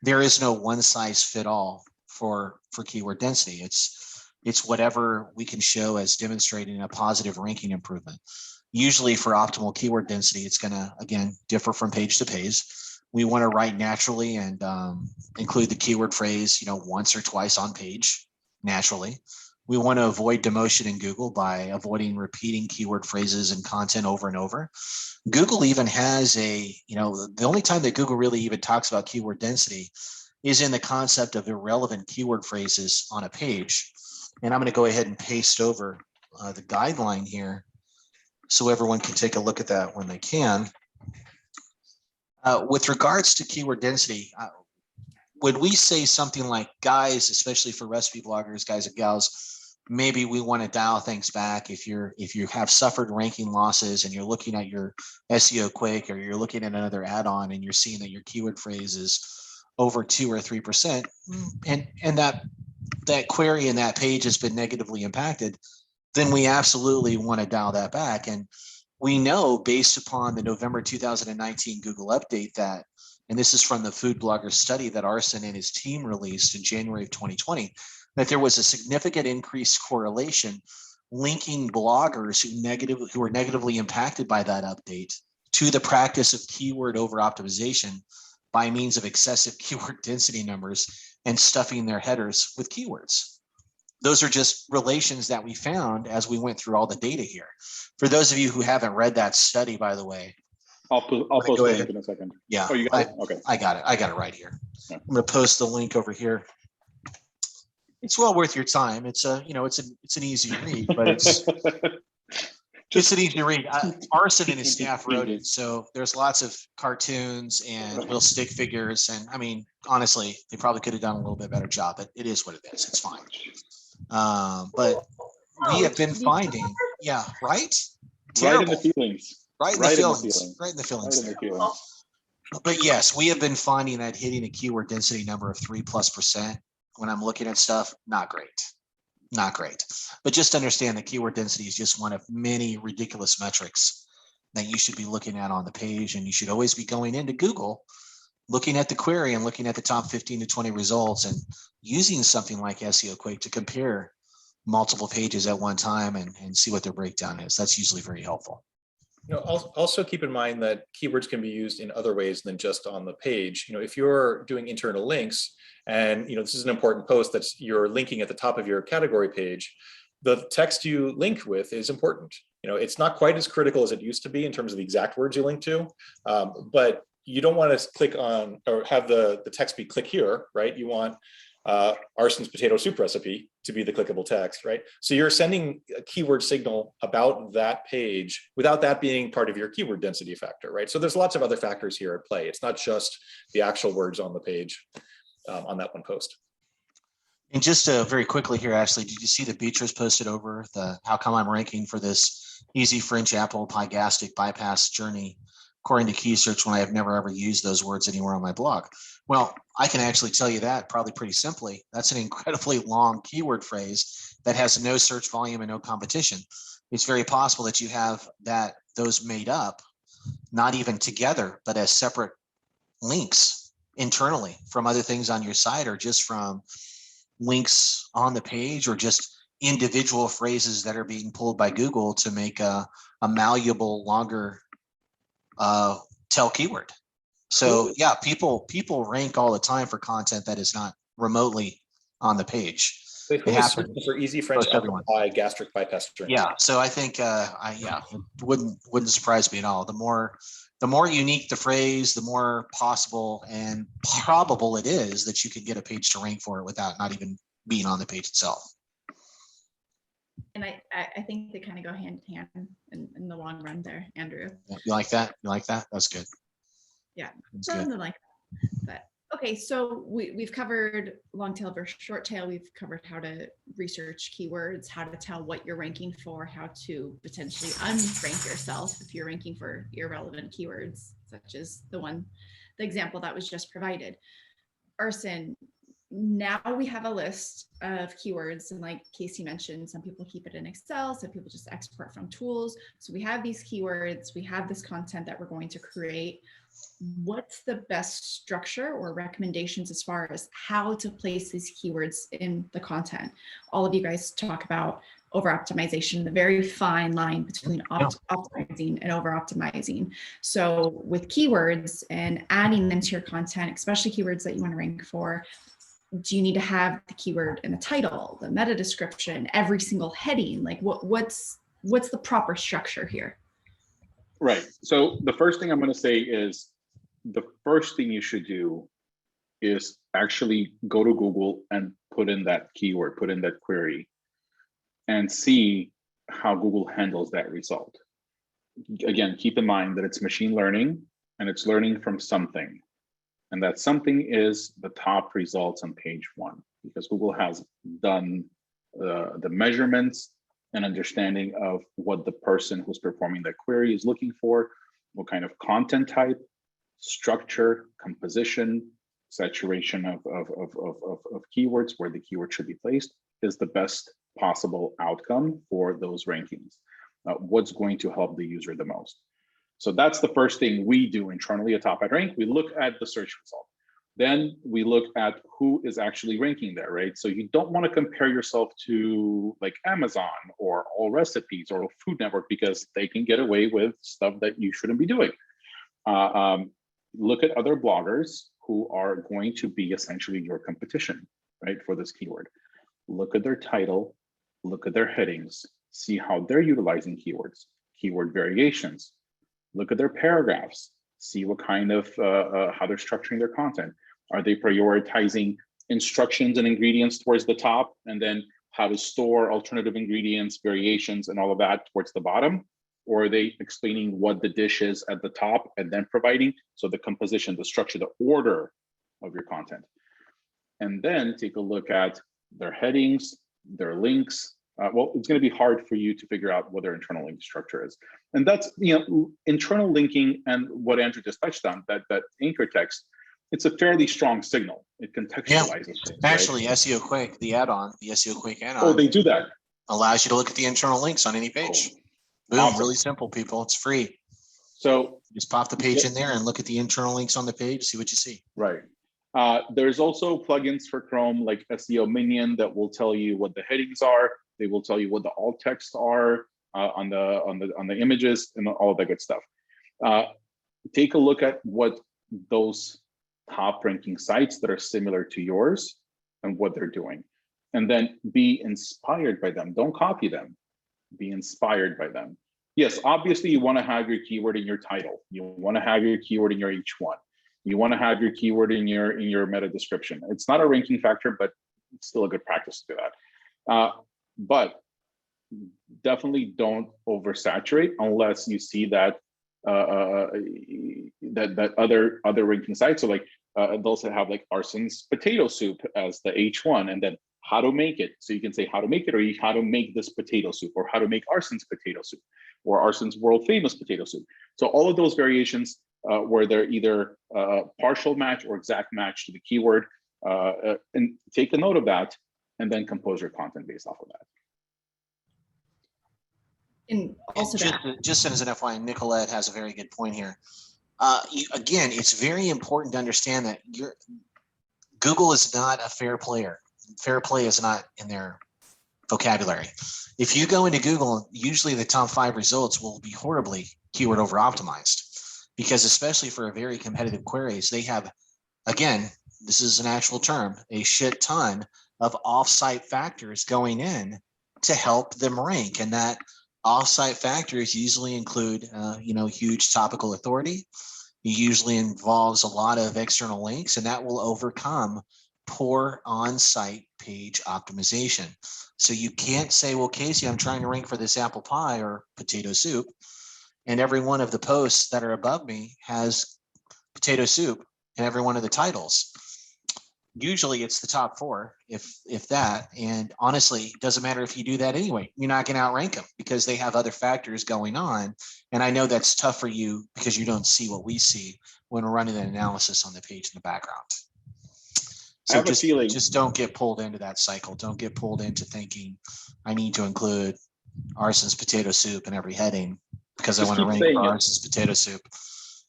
There is no one size fit all for keyword density. It's whatever we can show as demonstrating a positive ranking improvement. Usually for optimal keyword density, it's going to, again, differ from page to page. We want to write naturally and include the keyword phrase, once or twice on page naturally. We want to avoid demotion in Google by avoiding repeating keyword phrases and content over and over. Google even has the only time that Google really even talks about keyword density is in the concept of irrelevant keyword phrases on a page. And I'm going to go ahead and paste over the guideline here so everyone can take a look at that when they can. With regards to keyword density, would we say something like, guys, especially for recipe bloggers, guys and gals, maybe we want to dial things back if you have suffered ranking losses and you're looking at your SEO Quake, or you're looking at another add-on and you're seeing that your keyword phrase is over 2 or 3%, and that query in that page has been negatively impacted, then we absolutely want to dial that back. And We know based upon the November 2019 Google update that, and this is from the Food Blogger study that Arsen and his team released in January of 2020, that there was a significant increased correlation linking bloggers who were negatively impacted by that update to the practice of keyword over optimization by means of excessive keyword density numbers and stuffing their headers with keywords. Those are just relations that we found as we went through all the data here. For those of you who haven't read that study, by the way, I'll post the link in a second. Yeah, Oh, you got it? Okay. I got it. I got it right here. Yeah. I'm going to post the link over here. It's well worth your time. It's it's an easy read, but it's an easy read. Arsen and his staff wrote it, so there's lots of cartoons and little stick figures, and I mean, honestly, they probably could have done a little bit better job, but it is what it is. It's fine. But we have been finding, yeah, right? Terrible. Right in the feelings. Right in the feelings. But yes, we have been finding that hitting a keyword density number of 3+% when I'm looking at stuff, not great. But just understand that keyword density is just one of many ridiculous metrics that you should be looking at on the page. And you should always be going into Google, looking at the query and looking at the top 15 to 20 results and using something like SEO Quake to compare multiple pages at one time and see what their breakdown is. That's usually very helpful. Also keep in mind that keywords can be used in other ways than just on the page. If you're doing internal links and, this is an important post that's you're linking at the top of your category page, the text you link with is important. It's not quite as critical as it used to be in terms of the exact words you link to, but you don't want to click on or have the text be click here, right? You want Arsen's potato soup recipe to be the clickable text, right? So you're sending a keyword signal about that page without that being part of your keyword density factor, right? So there's lots of other factors here at play. It's not just the actual words on the page on that one post. And just very quickly here, Ashley, did you see that Beatrice posted over the how come I'm ranking for this easy French apple pie gastric bypass journey according to key search when I have never ever used those words anywhere on my blog? Well, I can actually tell you that probably pretty simply. That's an incredibly long keyword phrase that has no search volume and no competition. It's very possible that you have those made up, not even together, but as separate links internally from other things on your site or just from links on the page or just individual phrases that are being pulled by Google to make a malleable, longer tail keyword. So yeah, people rank all the time for content that is not remotely on the page. Wait, who is searching for easy French apple pie gastric bypass journey? Yeah, so I think it wouldn't surprise me at all. The more unique the phrase, the more possible and probable it is that you could get a page to rank for it without not even being on the page itself. And I think they kind of go hand in hand in the long run there, Andrew. Yeah, you like that? That's good. Yeah, that's something good. like that. But okay, so we've covered long tail versus short tail. We've covered how to research keywords, how to tell what you're ranking for, how to potentially unrank yourself if you're ranking for irrelevant keywords, such as the example that was just provided. Arsen, now we have a list of keywords, and like Casey mentioned, some people keep it in Excel, some people just export from tools. So we have these keywords, we have this content that we're going to create. What's the best structure or recommendations as far as how to place these keywords in the content? All of you guys talk about over optimization, the very fine line between optimizing and over optimizing. So with keywords and adding them to your content, especially keywords that you want to rank for, do you need to have the keyword in the title, the meta description, every single heading? Like what's the proper structure here? Right. So the first thing I'm going to say is the first thing you should do is actually go to Google and put in that keyword, put in that query, and see how Google handles that result. Again, keep in mind that it's machine learning and it's learning from something. And that something is the top results on page 1, because Google has done the measurements and understanding of what the person who's performing that query is looking for, what kind of content type, structure, composition, saturation of keywords, where the keyword should be placed, is the best possible outcome for those rankings. what's going to help the user the most. So that's the first thing we do internally at Top Hat Rank. We look at the search result. Then we look at who is actually ranking there, right? So you don't want to compare yourself to like Amazon or All Recipes or Food Network, because they can get away with stuff that you shouldn't be doing. Look at other bloggers who are going to be essentially your competition, right, for this keyword. Look at their title, look at their headings, see how they're utilizing keywords, keyword variations. Look at their paragraphs, see what kind of, how they're structuring their content. Are they prioritizing instructions and ingredients towards the top, and then how to store alternative ingredients, variations, and all of that towards the bottom? Or are they explaining what the dish is at the top and then providing, so the composition, the structure, the order of your content? And then take a look at their headings, their links. Well, it's going to be hard for you to figure out what their internal link structure is. And that's, internal linking, and what Andrew just touched on, that anchor text, it's a fairly strong signal. It contextualizes things. Actually, right? SEO Quick, the add-on, the SEO Quick add-on. Oh, they do that. Allows you to look at the internal links on any page. Boom, Awesome. Really simple, people. It's free. So just pop the page in there and look at the internal links on the page, see what you see. Right. There's also plugins for Chrome like SEO Minion that will tell you what the headings are. They will tell you what the alt texts are on the images and all of that good stuff. Take a look at what those top ranking sites that are similar to yours and what they're doing, and then be inspired by them. Don't copy them. Be inspired by them. Yes, obviously you want to have your keyword in your title. You want to have your keyword in your H1. You want to have your keyword in your meta description. It's not a ranking factor, but it's still a good practice to do that. But definitely don't oversaturate unless you see that that other ranking sites. So like they'll also have like Arson's potato soup as the H1, and then how to make it. So you can say how to make it, or how to make this potato soup, or how to make Arson's potato soup, or Arson's world famous potato soup. So all of those variations where they're either partial match or exact match to the keyword, and take a note of that, and then compose your content based off of that. And also just as an FYI, Nicolette has a very good point here. Again, it's very important to understand that Google is not a fair player. Fair play is not in their vocabulary. If you go into Google, usually the top 5 results will be horribly keyword over optimized, because especially for very competitive queries, they have, again, this is an actual term, a shit ton of offsite factors going in to help them rank. And that offsite factors usually include, huge topical authority. It usually involves a lot of external links, and that will overcome poor on-site page optimization. So you can't say, well, Casey, I'm trying to rank for this apple pie or potato soup, and every one of the posts that are above me has potato soup in every one of the titles. Usually it's the top 4, if that. And honestly, it doesn't matter if you do that anyway. You're not going to outrank them because they have other factors going on. And I know that's tough for you because you don't see what we see when we're running an analysis on the page in the background. So just don't get pulled into that cycle. Don't get pulled into thinking I need to include Arson's potato soup in every heading because I want to rank for Arson's potato soup.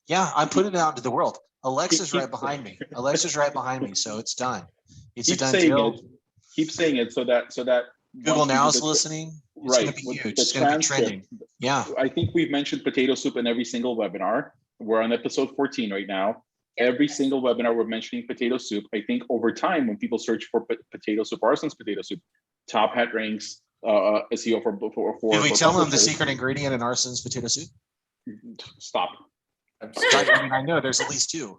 Yeah, I put it out into the world. Alexa's right behind me. Alexa's right behind me, so it's done. It's a done deal. Keep saying it so that Google Now is listening. It's going to be huge. It's going to be trending. Yeah. I think we've mentioned potato soup in every single webinar. We're on episode 14 right now. Every single webinar we're mentioning potato soup. I think over time, when people search for potato soup, Arson's potato soup, Top Hat ranks SEO for. Did we tell them the secret ingredient in Arson's potato soup? Stop. I know there's at least 2.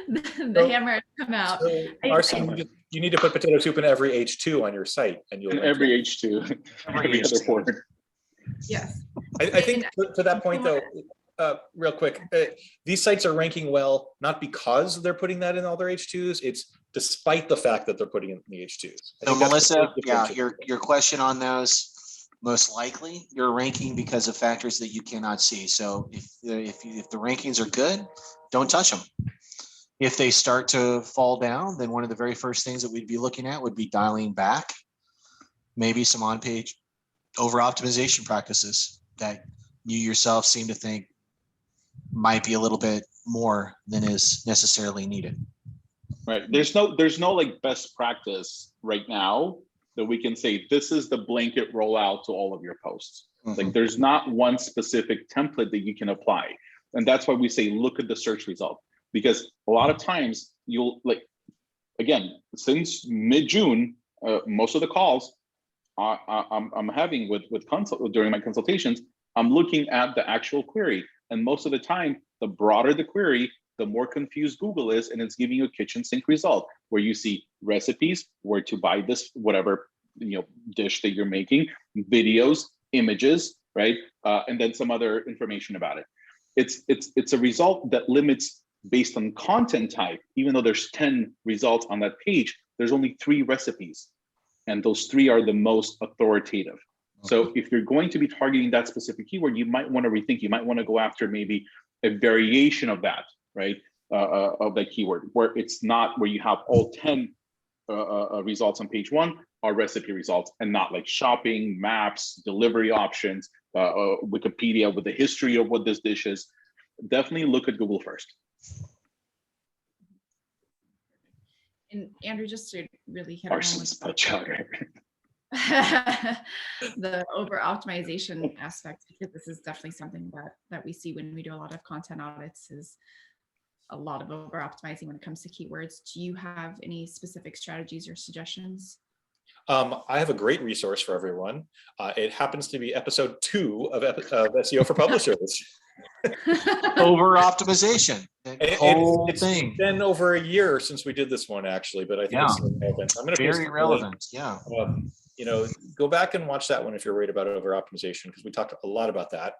The hammer has come out. So, Arson, you need to put potato soup in every H2 on your site, and you'll every H2, every other word. Yes. I think to that point though, real quick, these sites are ranking well not because they're putting that in all their H2s. It's despite the fact that they're putting it in the H2s. So Melissa, your question on those. Most likely you're ranking because of factors that you cannot see. So if the rankings are good, don't touch them. If they start to fall down, then one of the very first things that we'd be looking at would be dialing back, maybe some on-page over optimization practices that you yourself seem to think might be a little bit more than is necessarily needed. Right. There's no like best practice right now that we can say this is the blanket rollout to all of your posts. Like there's not one specific template that you can apply. And that's why we say look at the search result, because a lot of times you'll like, again, since mid-June, most of the calls I'm having during my consultations, I'm looking at the actual query. And most of the time, the broader the query, the more confused Google is, and it's giving you a kitchen sink result where you see recipes, where to buy this, whatever dish that you're making, videos, images, right? And then some other information about it. It's a result that limits based on content type. Even though there's 10 results on that page, there's only 3 recipes. And those 3 are the most authoritative. So if you're going to be targeting that specific keyword, you might want to rethink. You might want to go after maybe a variation of that, right? Of that keyword, where it's not where you have all 10 results on page 1 are recipe results, and not like shopping, maps, delivery options, Wikipedia with the history of what this dish is. Definitely look at Google first. And Andrew, just to really hit Parsons, the chowder. the over optimization aspect, because this is definitely something that we see when we do a lot of content audits, is a lot of over optimizing when it comes to keywords. Do you have any specific strategies or suggestions? I have a great resource for everyone. It happens to be episode 2 of SEO for Publishers. Over optimization. It's been over a year since we did this one, actually, but I think it's relevant. I'm going to very relevant. Yeah. Go back and watch that one if you're worried about over optimization, because we talked a lot about that.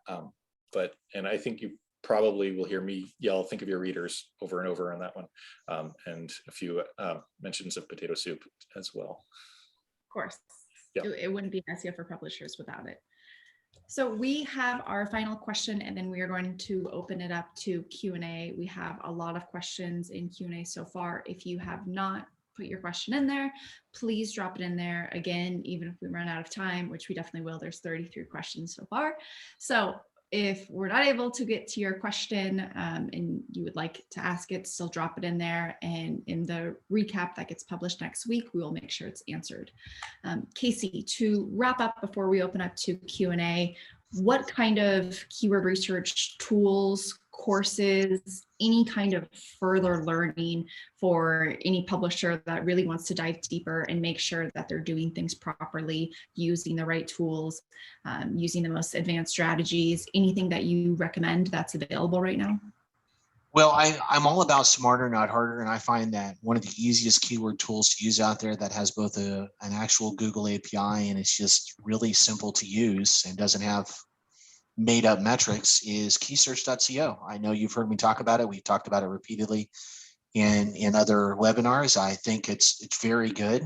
And I think you probably will hear me yell, think of your readers, over and over on that one, and a few mentions of potato soup as well. Of course. Yeah. It wouldn't be SEO for Publishers without it. So we have our final question, and then we are going to open it up to Q&A. We have a lot of questions in Q&A so far. If you have not put your question in there, please drop it in there. Again, even if we run out of time, which we definitely will, there's 33 questions so far. So if we're not able to get to your question and you would like to ask it, still drop it in there. And in the recap that gets published next week, we will make sure it's answered. Casey, to wrap up before we open up to Q&A, what kind of keyword research tools, courses, any kind of further learning for any publisher that really wants to dive deeper and make sure that they're doing things properly, using the right tools, using the most advanced strategies, anything that you recommend that's available right now? Well, I'm all about smarter, not harder. And I find that one of the easiest keyword tools to use out there that has both an actual Google API and it's just really simple to use and doesn't have made up metrics is keysearch.co. I know you've heard me talk about it. We've talked about it repeatedly in other webinars. I think it's very good.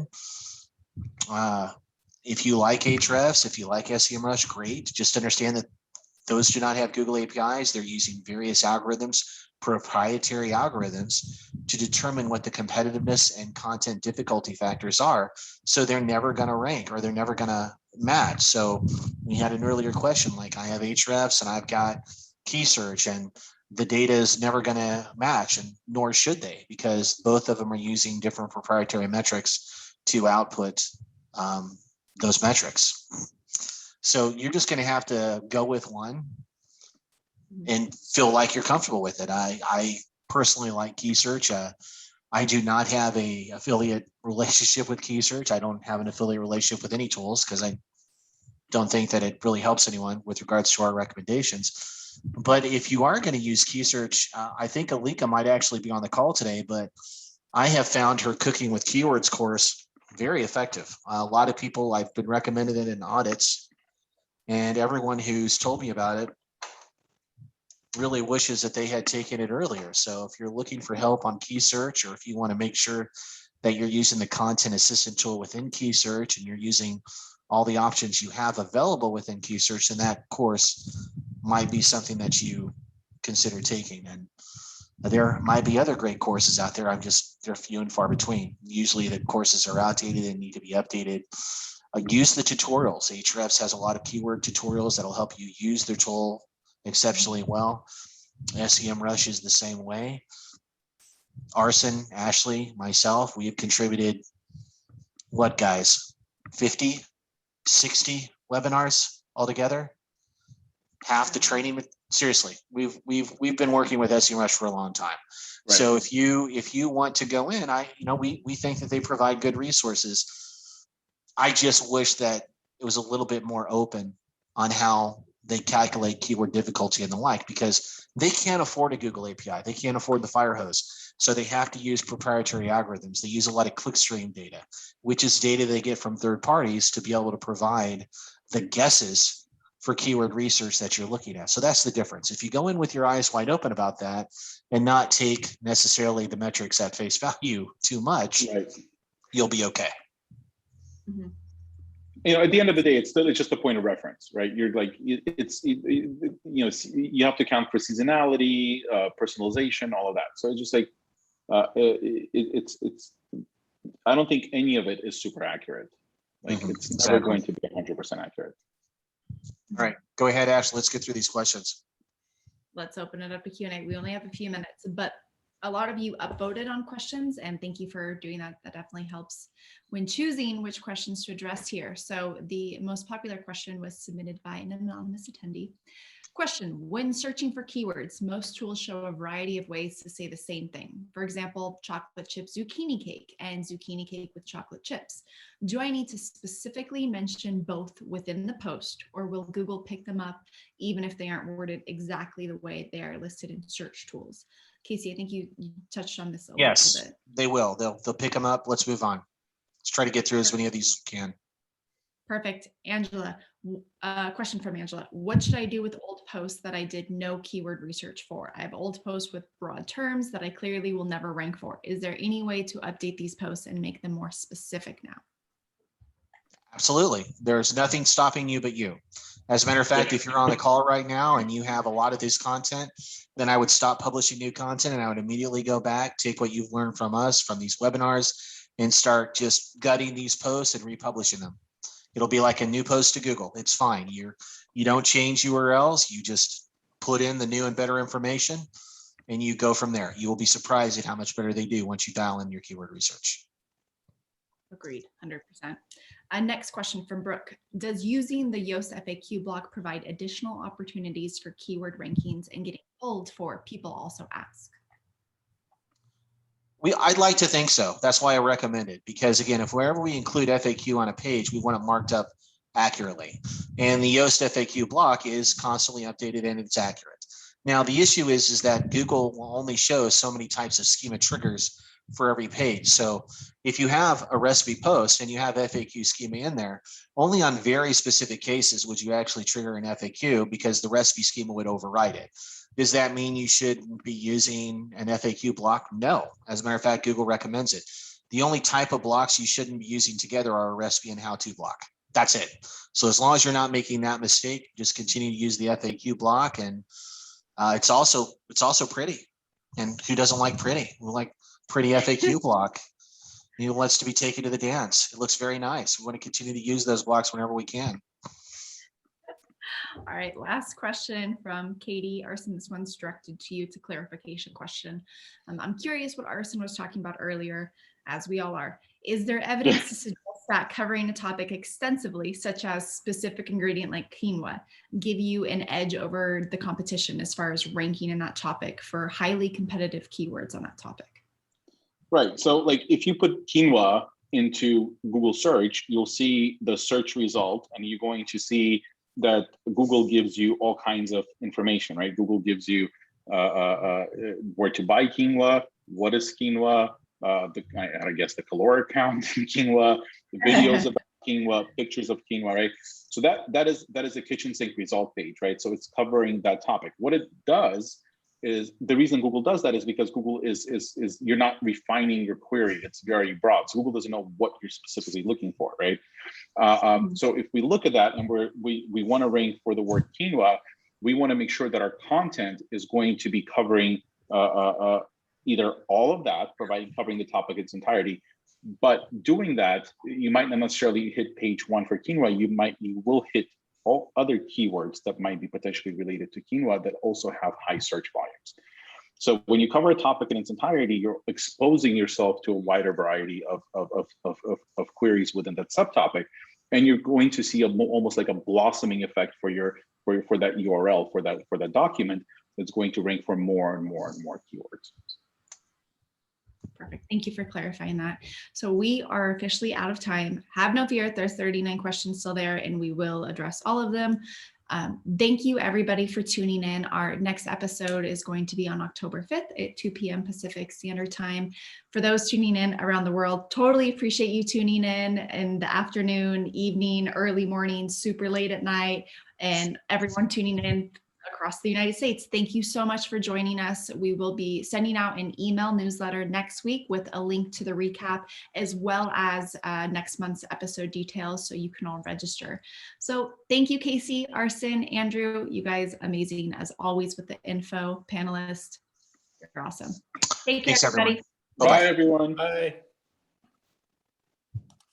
If you like Ahrefs, if you like SEMrush, great. Just understand that those do not have Google APIs. They're using various algorithms, proprietary algorithms, to determine what the competitiveness and content difficulty factors are. So they're never going to rank, or they're never going to match. So we had an earlier question, like I have Ahrefs and I've got key search, and the data is never going to match, and nor should they, because both of them are using different proprietary metrics to output those metrics. So you're just going to have to go with one and feel like you're comfortable with it. I personally like key search. I do not have a affiliate relationship with key search. I don't have an affiliate relationship with any tools because I don't think that it really helps anyone with regards to our recommendations. But if you are going to use key search, I think Alika might actually be on the call today, but I have found her Cooking with Keywords course very effective. A lot of people, I've been recommended it in audits, and everyone who's told me about it really wishes that they had taken it earlier. So if you're looking for help on key search, or if you want to make sure that you're using the content assistant tool within key search and you're using all the options you have available within key search, then that course might be something that you consider taking. And there might be other great courses out there. They're few and far between. Usually the courses are outdated and need to be updated. Use the tutorials. Ahrefs has a lot of keyword tutorials that'll help you use their tool exceptionally well. SEMrush is the same way. Arson, Ashley, myself, we have contributed, what guys, 50, 60 webinars altogether. Half the training, seriously, we've been working with SEMrush for a long time. Right. So if you want to go in, we think that they provide good resources. I just wish that it was a little bit more open on how they calculate keyword difficulty and the like, because they can't afford a Google API. They can't afford the fire hose. So they have to use proprietary algorithms. They use a lot of clickstream data, which is data they get from third parties to be able to provide the guesses for keyword research that you're looking at. So that's the difference. If you go in with your eyes wide open about that and not take necessarily the metrics at face value too much, right, you'll be okay. Mm-hmm. At the end of the day, it's just a point of reference, right? You're like, you have to account for seasonality, personalization, all of that. So it's just like, it's. I don't think any of it is super accurate. Like it's never going to be 100% accurate. All right, go ahead, Ash. Let's get through these questions. Let's open it up to Q&A. We only have a few minutes, but a lot of you upvoted on questions, and thank you for doing that. That definitely helps when choosing which questions to address here. So the most popular question was submitted by an anonymous attendee. Question: when searching for keywords, most tools show a variety of ways to say the same thing. For example, chocolate chip zucchini cake and zucchini cake with chocolate chips. Do I need to specifically mention both within the post, or will Google pick them up even if they aren't worded exactly the way they are listed in search tools? Casey, I think you touched on this a little bit. They will. They'll pick them up. Let's move on. Let's try to get through as many of these as we can. Perfect. Angela, question from Angela. What should I do with old posts that I did no keyword research for? I have old posts with broad terms that I clearly will never rank for. Is there any way to update these posts and make them more specific now? Absolutely. There's nothing stopping you but you. As a matter of fact, if you're on the call right now and you have a lot of this content, then I would stop publishing new content and I would immediately go back, take what you've learned from us, from these webinars, and start just gutting these posts and republishing them. It'll be like a new post to Google. It's fine. You don't change URLs. You just put in the new and better information and you go from there. You will be surprised at how much better they do once you dial in your keyword research. Agreed, 100%. Next question from Brooke. Does using the Yoast FAQ block provide additional opportunities for keyword rankings and getting pulled for people also ask? I'd like to think so. That's why I recommend it, because again, if wherever we include FAQ on a page, we want it marked up accurately. And the Yoast FAQ block is constantly updated and it's accurate. Now, the issue is that Google will only show so many types of schema triggers for every page. So if you have a recipe post and you have FAQ schema in there, only on very specific cases would you actually trigger an FAQ, because the recipe schema would override it. Does that mean you shouldn't be using an FAQ block? No. As a matter of fact, Google recommends it. The only type of blocks you shouldn't be using together are a recipe and how-to block. That's it. So as long as you're not making that mistake, just continue to use the FAQ block. And it's also pretty. And who doesn't like pretty? We like pretty FAQ block. Wants to be taken to the dance. It looks very nice. We want to continue to use those blocks whenever we can. All right, last question from Katie. Arson, this one's directed to you. It's a clarification question. I'm curious what Arson was talking about earlier, as we all are. Is there evidence to suggest that covering a topic extensively, such as specific ingredient like quinoa, give you an edge over the competition as far as ranking in that topic for highly competitive keywords on that topic? Right. So like if you put quinoa into Google search, you'll see the search result and you're going to see that Google gives you all kinds of information, right? Google gives you where to buy quinoa, what is quinoa, I guess the caloric count in quinoa, the videos about quinoa, pictures of quinoa, right? So that is a kitchen sink result page, right? So it's covering that topic. What it does is, the reason Google does that is because Google is you're not refining your query. It's very broad. So Google doesn't know what you're specifically looking for, right? So if we look at that and we want to rank for the word quinoa, we want to make sure that our content is going to be covering either all of that, covering the topic in its entirety, But doing that, you might not necessarily hit page 1 for quinoa. You will hit all other keywords that might be potentially related to quinoa that also have high search volumes. So when you cover a topic in its entirety, you're exposing yourself to a wider variety of queries within that subtopic, and you're going to see almost like a blossoming effect for that URL, for that document, that's going to rank for more and more and more keywords. Perfect. Thank you for clarifying that. So we are officially out of time. Have no fear, there's 39 questions still there, and we will address all of them. Thank you everybody for tuning in. Our next episode is going to be on October 5th at 2 p.m. Pacific Standard Time. For those tuning in around the world, totally appreciate you tuning in the afternoon, evening, early morning, super late at night, and everyone tuning in across the United States. Thank you so much for joining us. We will be sending out an email newsletter next week with a link to the recap, as well as next month's episode details, so you can all register. So thank you, Casey, Arsen, Andrew, you guys amazing as always with the info. Panelists, you're awesome. Take care, Thanks, everyone. everybody. Bye, everyone. Bye.